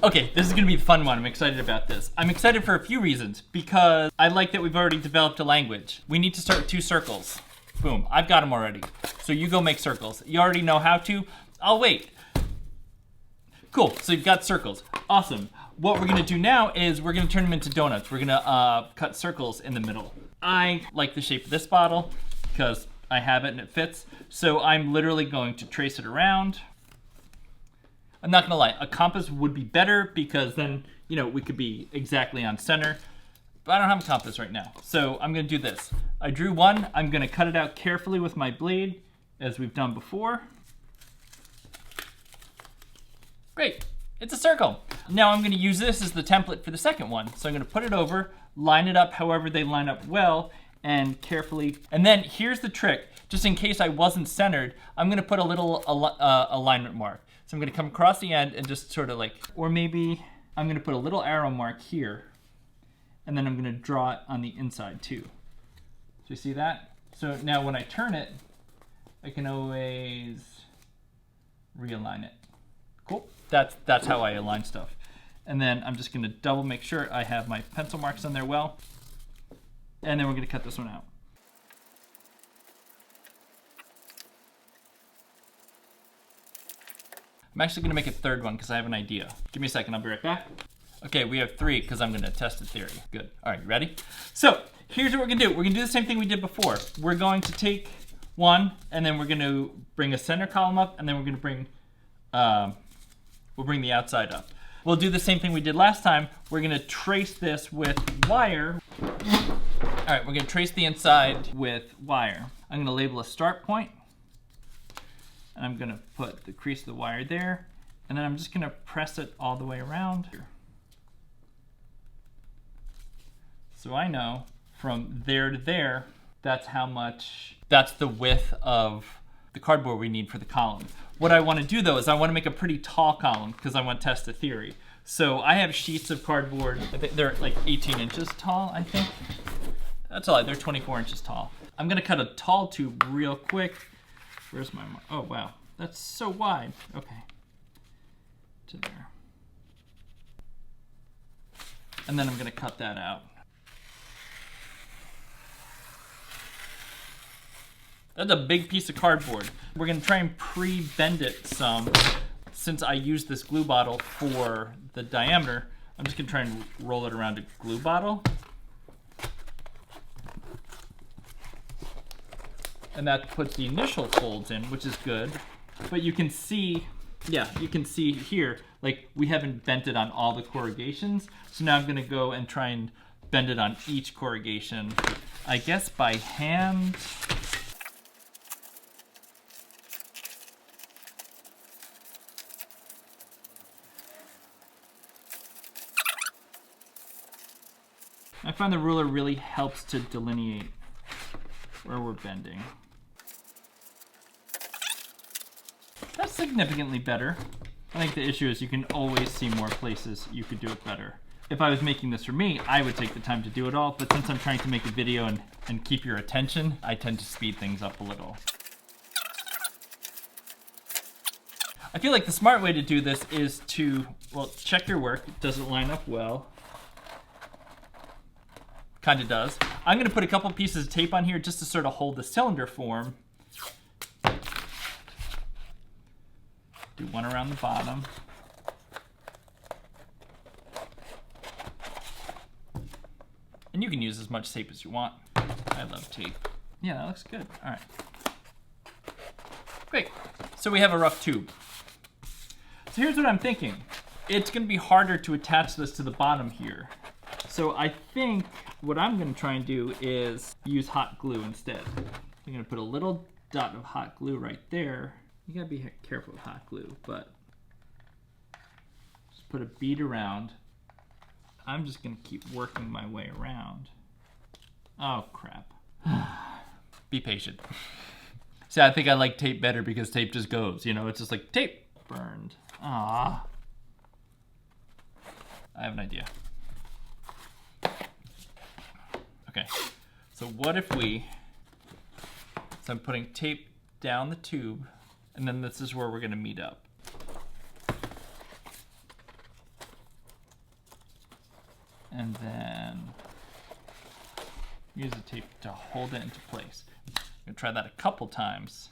Okay, this is gonna be the fun one. I'm excited about this. I'm excited for a few reasons, because I like that we've already developed a language. We need to start with 2 circles. Boom, I've got them already. So you go make circles. You already know how to. I'll wait. Cool, so you've got circles. Awesome. What we're gonna do now is we're gonna turn them into donuts. We're gonna cut circles in the middle. I like the shape of this bottle because I have it and it fits. So I'm literally going to trace it around. I'm not gonna lie, a compass would be better because then, you know, we could be exactly on center. But I don't have a compass right now. So I'm gonna do this. I drew one, I'm gonna cut it out carefully with my blade, as we've done before. Great, it's a circle. Now I'm gonna use this as the template for the second one. So I'm gonna put it over, line it up however they line up well, and carefully. And then here's the trick. Just in case I wasn't centered, I'm gonna put a little alignment mark. So I'm gonna come across the end and just sort of like, or maybe I'm gonna put a little arrow mark here, and then I'm gonna draw it on the inside too. So you see that? So now when I turn it, I can always realign it. Cool, that's how I align stuff. And then I'm just gonna double make sure I have my pencil marks on there well. And then we're gonna cut this one out. I'm actually gonna make a third one because I have an idea. Give me a second, I'll be right back. Okay, we have 3 because I'm gonna test the theory. Good, all right, ready? So here's what we're gonna do. We're gonna do the same thing we did before. We're going to take one, and then we're gonna bring a center column up, and then we're gonna bring, we'll bring the outside up. We'll do the same thing we did last time. We're gonna trace this with wire. All right, we're gonna trace the inside with wire. I'm gonna label a start point, and I'm gonna put the crease of the wire there, and then I'm just gonna press it all the way around. So I know from there to there, that's the width of the cardboard we need for the column. What I wanna do though is I wanna make a pretty tall column because I wanna test the theory. So I have sheets of cardboard, I think they're like 18 inches tall, I think. That's all, they're 24 inches tall. I'm gonna cut a tall tube real quick. Where's my mark? Oh wow, that's so wide. Okay, to there. And then I'm gonna cut that out. That's a big piece of cardboard. We're gonna try and pre-bend it some. Since I used this glue bottle for the diameter, I'm just gonna try and roll it around a glue bottle. And that puts the initial folds in, which is good. But you can see, yeah, you can see here, like we haven't bent it on all the corrugations. So now I'm gonna go and try and bend it on each corrugation, I guess by hand. I find the ruler really helps to delineate where we're bending. That's significantly better. I think the issue is you can always see more places you could do it better. If I was making this for me, I would take the time to do it all, but since I'm trying to make a video and keep your attention, I tend to speed things up a little. I feel like the smart way to do this is to, well, check your work. Does it line up well? Kind of does. I'm gonna put a couple pieces of tape on here just to sort of hold the cylinder form. Do one around the bottom. And you can use as much tape as you want. I love tape. Yeah, that looks good. All right. Great. So we have a rough tube. So here's what I'm thinking. It's gonna be harder to attach this to the bottom here. So I think what I'm gonna try and do is use hot glue instead. I'm gonna put a little dot of hot glue right there. You gotta be careful with hot glue, but just put a bead around. I'm just gonna keep working my way around. Oh crap. Be patient. See, I think I like tape better because tape just goes, you know, it's just like tape burned. Ah. I have an idea. Okay, so what if so I'm putting tape down the tube, and then this is where we're gonna meet up. and then use the tape to hold it into place. I'm gonna try that a couple times.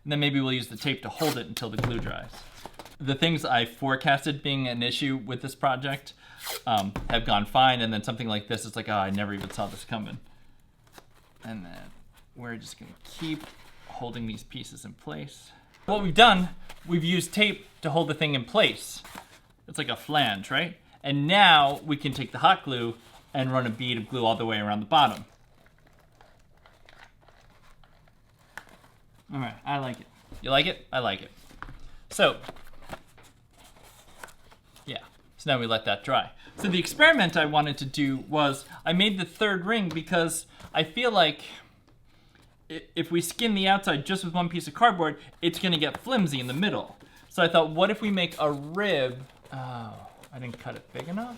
And then maybe we'll use the tape to hold it until the glue dries. The things I forecasted being an issue with this project have gone fine, and then something like this, it's like, oh, I never even saw this coming. And then we're just gonna keep holding these pieces in place. What we've done, we've used tape to hold the thing in place. It's like a flange, right? And now we can take the hot glue and run a bead of glue all the way around the bottom. All right, I like it. You like it? I like it. So, yeah, so now we let that dry. So the experiment I wanted to do was, I made the third ring because I feel like if we skin the outside just with one piece of cardboard, it's gonna get flimsy in the middle. So I thought, what if we make a rib? Oh, I didn't cut it big enough?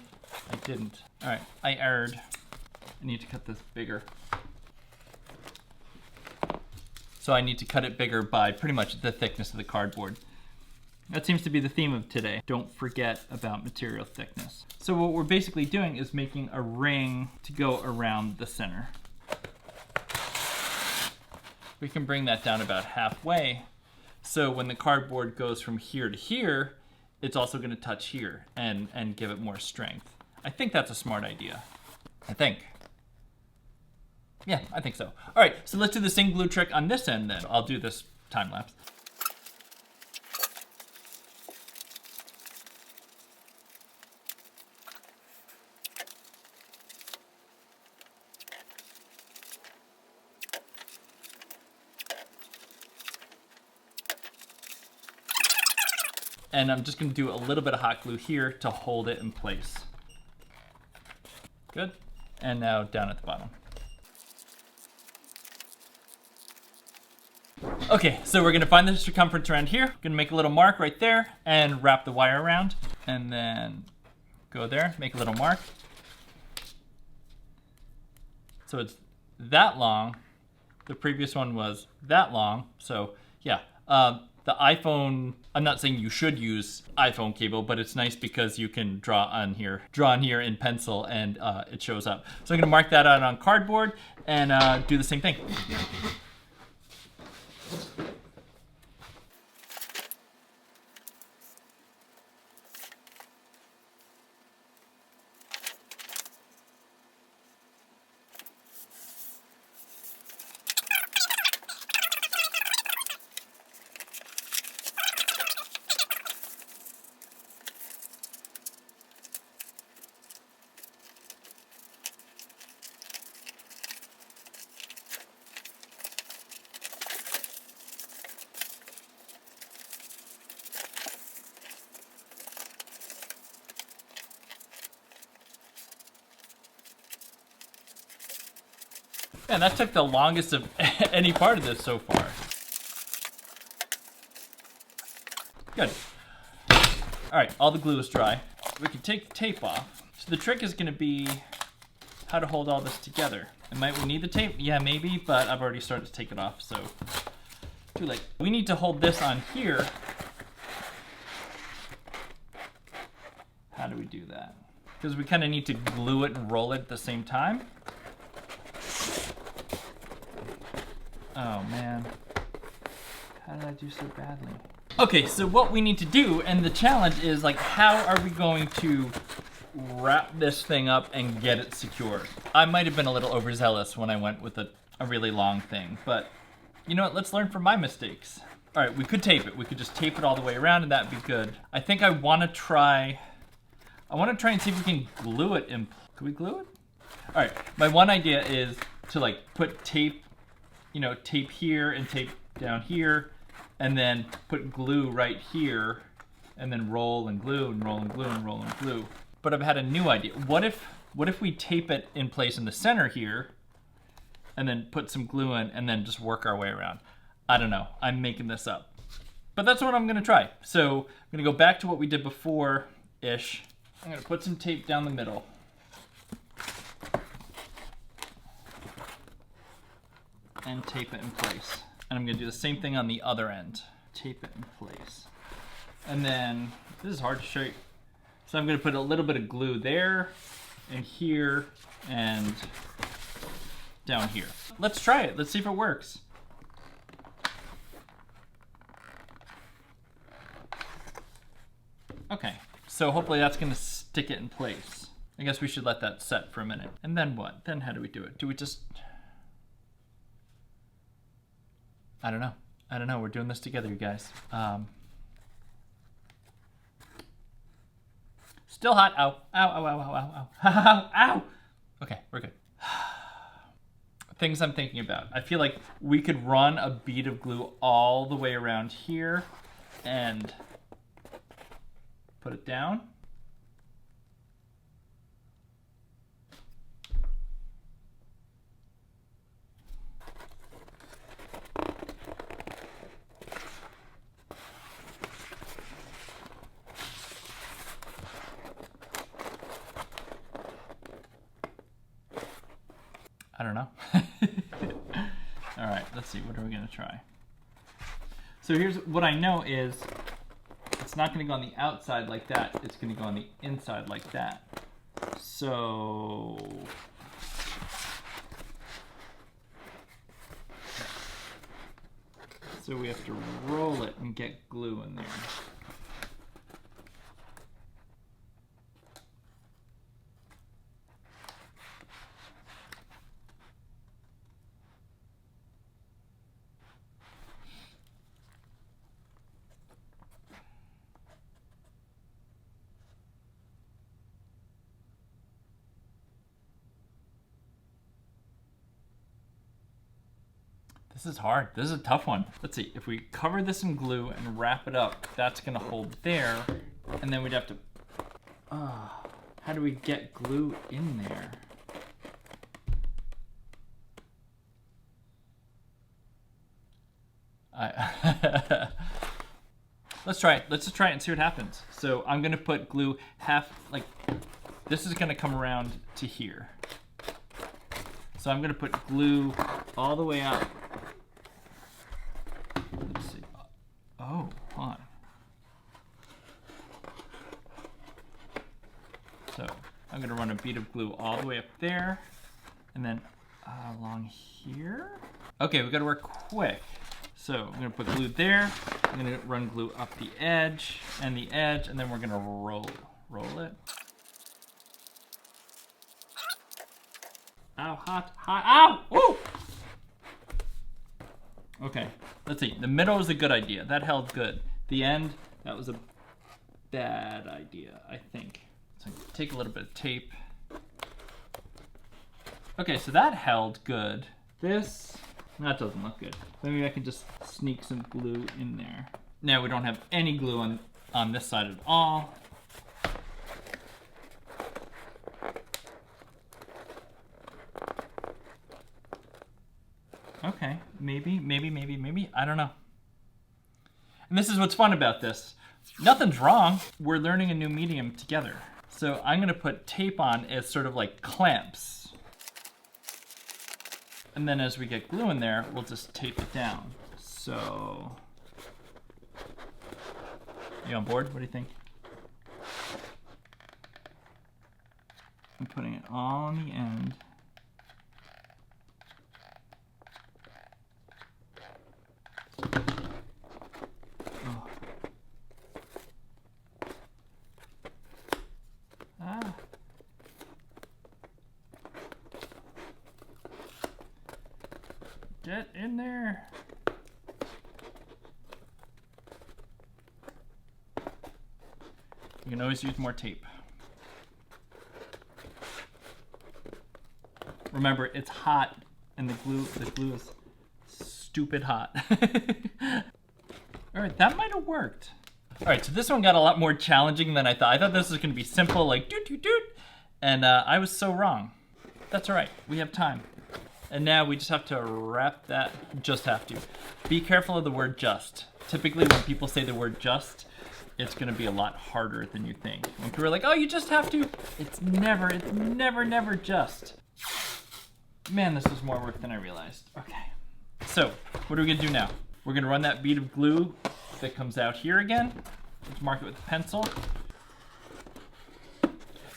I didn't. All right, I erred. I need to cut this bigger. So I need to cut it bigger by pretty much the thickness of the cardboard. That seems to be the theme of today. Don't forget about material thickness. So what we're basically doing is making a ring to go around the center. We can bring that down about halfway. So when the cardboard goes from here to here, it's also gonna touch here and give it more strength. I think that's a smart idea. I think. Yeah, I think so. All right, so let's do the same glue trick on this end then. I'll do this time lapse. And I'm just gonna do a little bit of hot glue here to hold it in place. Good. And now down at the bottom. Okay, so we're gonna find the circumference around here. Gonna make a little mark right there and wrap the wire around. And then go there, make a little mark. So it's that long. The previous one was that long. So yeah, the iPhone, I'm not saying you should use iPhone cable, but it's nice because you can draw on here in pencil and it shows up. So I'm gonna mark that out on cardboard and do the same thing. Man, that took the longest of any part of this so far. Good. All right, all the glue is dry. We can take the tape off. So the trick is gonna be how to hold all this together. And might we need the tape? Yeah, maybe, but I've already started to take it off, so too late. We need to hold this on here. How do we do that? Because we kind of need to glue it and roll it at the same time. Oh man, how did I do so badly? Okay, so what we need to do, and the challenge is like, how are we going to wrap this thing up and get it secure? I might have been a little overzealous when I went with a really long thing, but you know what, let's learn from my mistakes. All right, we could tape it. We could just tape it all the way around and that'd be good. I think I wanna try and see if we can glue it in, can we glue it? All right, my one idea is to like put tape, you know, tape here and tape down here, and then put glue right here, and then roll and glue and roll and glue and roll and glue. But I've had a new idea. What if we tape it in place in the center here, and then put some glue in, and then just work our way around? I don't know. I'm making this up. But that's what I'm gonna try. So I'm gonna go back to what we did before-ish. I'm gonna put some tape down the middle. And tape it in place. And I'm gonna do the same thing on the other end. Tape it in place. And then, this is hard to show you. So I'm gonna put a little bit of glue there, and here, and down here. Let's try it. Let's see if it works. Okay, so hopefully that's gonna stick it in place. I guess we should let that set for a minute. And then what? Then how do we do it? Do we just... I don't know. I don't know. We're doing this together, you guys. Still hot. Ow. Ow, ow, ow, ow, ow, ow. Ow, ow. Okay, we're good. Things I'm thinking about. I feel like we could run a bead of glue all the way around here and put it down. I don't know. All right, let's see, what are we gonna try? So here's what I know is it's not gonna go on the outside like that, it's gonna go on the inside like that. So we have to roll it and get glue in there. This is hard. This is a tough one. Let's see, if we cover this in glue and wrap it up, that's gonna hold there, and then we'd have to, how do we get glue in there? Let's try it. Let's just try it and see what happens. So I'm gonna put glue half, like, this is gonna come around to here. So I'm gonna put glue all the way up. Let's see. Oh, hold on. So I'm gonna run a bead of glue all the way up there, and then along here. Okay, we gotta work quick. So I'm gonna put glue there. I'm gonna run glue up the edge, and then we're gonna roll it. Ow, hot, ow! Woo! Okay, let's see. The middle was a good idea. That held good. The end, that was a bad idea, I think. So take a little bit of tape. Okay, so that held good. This, that doesn't look good. Maybe I can just sneak some glue in there. Now we don't have any glue on this side at all. Okay, maybe, I don't know. And this is what's fun about this. Nothing's wrong. We're learning a new medium together. So I'm gonna put tape on as sort of like clamps. And then as we get glue in there, we'll just tape it down. So, you on board? What do you think? I'm putting it all on the end. Get in there. You can always use more tape. Remember, it's hot and the glue is stupid hot. All right, that might have worked. All right, so this one got a lot more challenging than I thought. I thought this was gonna be simple, like doot doot doot, and I was so wrong. That's all right, we have time. And now we just have to wrap that, just have to. Be careful of the word just. Typically when people say the word just, it's gonna be a lot harder than you think. When people are like, oh, you just have to, it's never just. Man, this is more work than I realized. Okay, so what are we gonna do now? We're gonna run that bead of glue that comes out here again. Let's mark it with a pencil.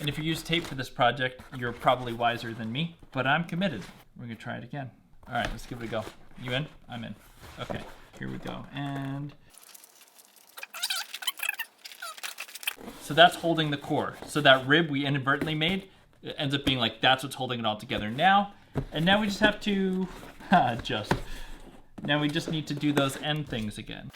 And if you use tape for this project, you're probably wiser than me, but I'm committed. We're gonna try it again. All right, let's give it a go. You in? I'm in. Okay, here we go. And so that's holding the core. So that rib we inadvertently made, it ends up being like, that's what's holding it all together now. And now we just have to, now we just need to do those end things again.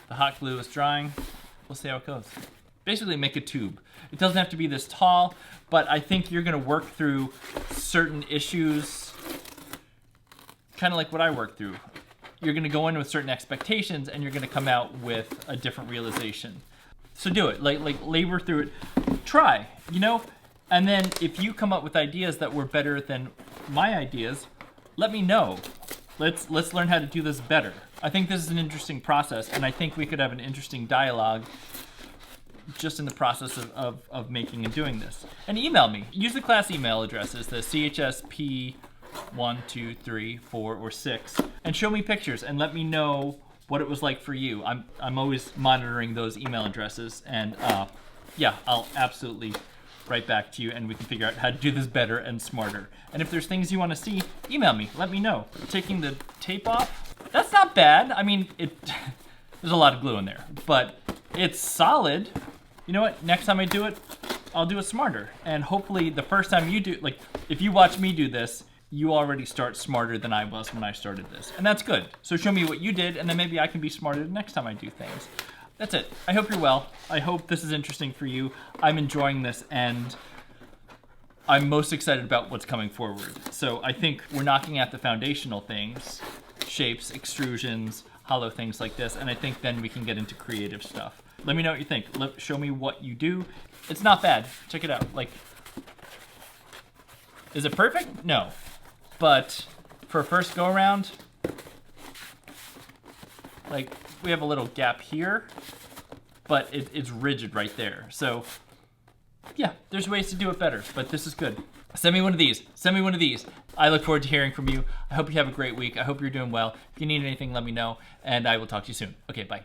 The hot glue is drying. We'll see how it goes. Basically make a tube. It doesn't have to be this tall, but I think you're gonna work through certain issues, kind of like what I worked through. You're gonna go in with certain expectations and you're gonna come out with a different realization. So do it, like labor through it. Try, you know? And then if you come up with ideas that were better than my ideas, let me know. Let's learn how to do this better. I think this is an interesting process, and I think we could have an interesting dialogue just in the process of making and doing this. And email me. Use the class email addresses, the CHSP1, 2, 3, 4, or 6, and show me pictures and let me know what it was like for you. I'm always monitoring those email addresses, and yeah, I'll absolutely write back to you and we can figure out how to do this better and smarter. And if there's things you want to see, email me, let me know. Taking the tape off, that's not bad. I mean, there's a lot of glue in there, but it's solid. You know what, next time I do it, I'll do it smarter. And hopefully the first time you do, like if you watch me do this, you already start smarter than I was when I started this. And that's good. So show me what you did and then maybe I can be smarter the next time I do things. That's it. I hope you're well. I hope this is interesting for you. I'm enjoying this and I'm most excited about what's coming forward. So I think we're knocking out the foundational things, shapes, extrusions, hollow things like this, and I think then we can get into creative stuff. Let me know what you think. Show me what you do. It's not bad. Check it out. Like, is it perfect? No. But for a first go around, like, we have a little gap here, but it's rigid right there. So yeah, there's ways to do it better, but this is good. Send me one of these. Send me one of these. I look forward to hearing from you. I hope you have a great week. I hope you're doing well. If you need anything, let me know, and I will talk to you soon. Okay, bye.